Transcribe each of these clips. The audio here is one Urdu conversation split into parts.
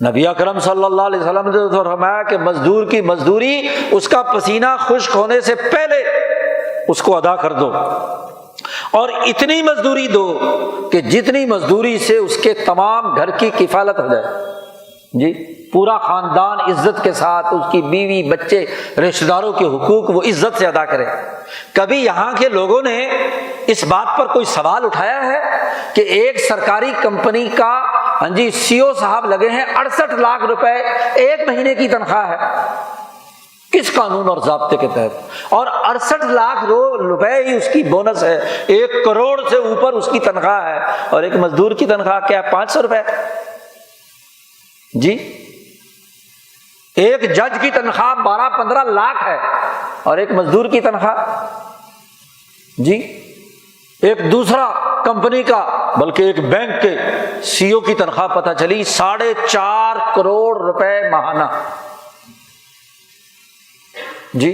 نبی اکرم صلی اللہ علیہ وسلم نے تو فرمایا کہ مزدور کی مزدوری اس کا پسینہ خشک ہونے سے پہلے اس کو ادا کر دو، اور اتنی مزدوری دو کہ جتنی مزدوری سے اس کے تمام گھر کی کفالت ہو جائے، جی پورا خاندان عزت کے ساتھ، اس کی بیوی بچے رشتہ داروں کے حقوق وہ عزت سے ادا کرے۔ کبھی یہاں کے لوگوں نے اس بات پر کوئی سوال اٹھایا ہے کہ ایک سرکاری کمپنی کا سی او صاحب لگے ہیں 68 لاکھ روپے ایک مہینے کی تنخواہ ہے، کس قانون اور ضابطے کے تحت؟ اور 68 لاکھ روپے ہی اس کی بونس ہے، 1 کروڑ سے اوپر اس کی تنخواہ ہے، اور ایک مزدور کی تنخواہ کیا 500 روپے؟ جی ایک جج کی تنخواہ 12-15 لاکھ ہے، اور ایک مزدور کی تنخواہ، جی ایک دوسرا کمپنی کا بلکہ ایک بینک کے سی او کی تنخواہ پتہ چلی 4.5 کروڑ روپے ماہانہ، جی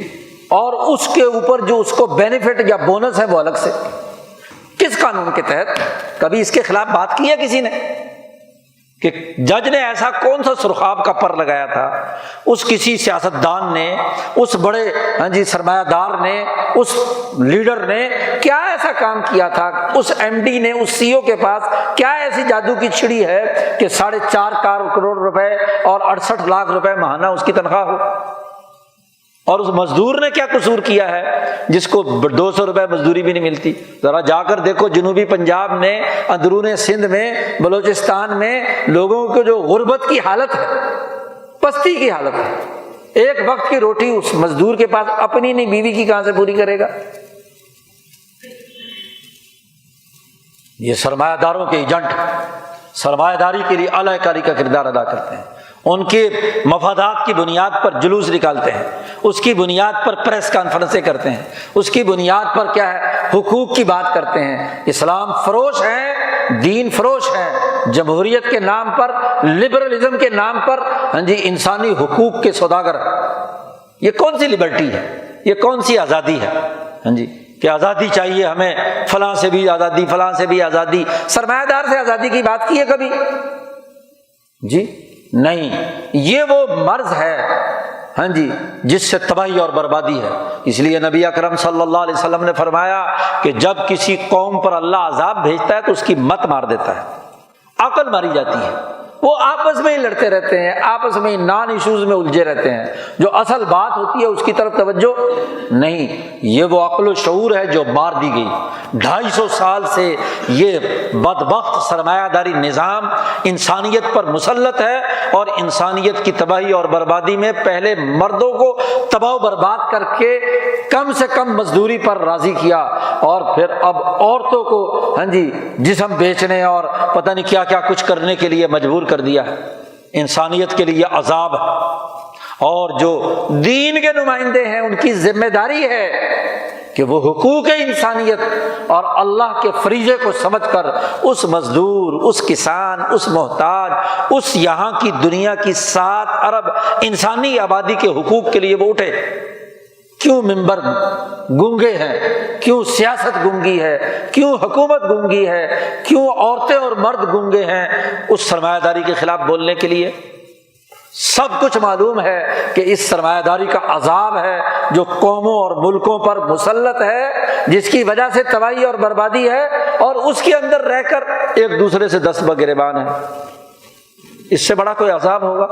اور اس کے اوپر جو اس کو بینیفٹ یا بونس ہے وہ الگ سے، کس قانون کے تحت؟ کبھی اس کے خلاف بات کی ہے کسی نے کہ جج نے ایسا کون سا سرخاب کا پر لگایا تھا، اس کسی سیاستدان نے، اس بڑے سرمایہ دار نے، اس لیڈر نے کیا ایسا کام کیا تھا، اس ایم ڈی نے، اس سی او کے پاس کیا ایسی جادو کی چھڑی ہے کہ 4.5 کروڑ روپے اور 68 لاکھ روپے ماہانہ اس کی تنخواہ ہو؟ اور اس مزدور نے کیا قصور کیا ہے جس کو 200 روپے مزدوری بھی نہیں ملتی؟ ذرا جا کر دیکھو جنوبی پنجاب میں، اندرون سندھ میں، بلوچستان میں لوگوں کو جو غربت کی حالت ہے، پستی کی حالت ہے، ایک وقت کی روٹی اس مزدور کے پاس اپنی نہیں، بیوی کی کہاں سے پوری کرے گا؟ یہ سرمایہ داروں کے ایجنٹ سرمایہ داری کے لیے اعلی کاری کا کردار ادا کرتے ہیں، ان کے مفادات کی بنیاد پر جلوس نکالتے ہیں، اس کی بنیاد پر پریس کانفرنسیں کرتے ہیں، اس کی بنیاد پر کیا ہے حقوق کی بات کرتے ہیں۔ اسلام فروش ہے، دین فروش ہے، جمہوریت کے نام پر، لبرلزم کے نام پر انسانی حقوق کے سوداگر۔ یہ کون سی لبرٹی ہے؟ یہ کون سی آزادی ہے؟ کہ آزادی چاہیے ہمیں، فلاں سے بھی آزادی، فلاں سے بھی آزادی۔ سرمایہ دار سے آزادی کی بات کی ہے کبھی؟ جی نہیں، یہ وہ مرض ہے جس سے تباہی اور بربادی ہے۔ اس لیے نبی اکرم صلی اللہ علیہ وسلم نے فرمایا کہ جب کسی قوم پر اللہ عذاب بھیجتا ہے تو اس کی مت مار دیتا ہے، عقل ماری جاتی ہے، وہ آپس میں ہی لڑتے رہتے ہیں، آپس میں ہی نان ایشوز میں الجھے رہتے ہیں، جو اصل بات ہوتی ہے اس کی طرف توجہ نہیں۔ یہ وہ عقل و شعور ہے جو مار دی گئی۔ 250 سال سے یہ بدبخت سرمایہ داری نظام انسانیت پر مسلط ہے، اور انسانیت کی تباہی اور بربادی میں پہلے مردوں کو تباہ و برباد کر کے کم سے کم مزدوری پر راضی کیا، اور پھر اب عورتوں کو جسم بیچنے اور پتہ نہیں کیا کیا کچھ کرنے کے لیے مجبور کر دیا ہے۔ انسانیت کے لیے عذاب ہے، اور جو دین کے نمائندے ہیں ان کی ذمہ داری ہے کہ وہ حقوق انسانیت اور اللہ کے فریضے کو سمجھ کر اس مزدور، اس کسان، اس محتاج، اس یہاں کی دنیا کی 7 ارب انسانی آبادی کے حقوق کے لیے وہ اٹھے۔ کیوں ممبر گونگے ہیں؟ کیوں سیاست گونگی ہے؟ کیوں حکومت گونگی ہے؟ کیوں عورتیں اور مرد گونگے ہیں اس سرمایہ داری کے خلاف بولنے کے لیے؟ سب کچھ معلوم ہے کہ اس سرمایہ داری کا عذاب ہے جو قوموں اور ملکوں پر مسلط ہے، جس کی وجہ سے تباہی اور بربادی ہے، اور اس کے اندر رہ کر ایک دوسرے سے دست بگریبان ہے۔ اس سے بڑا کوئی عذاب ہوگا؟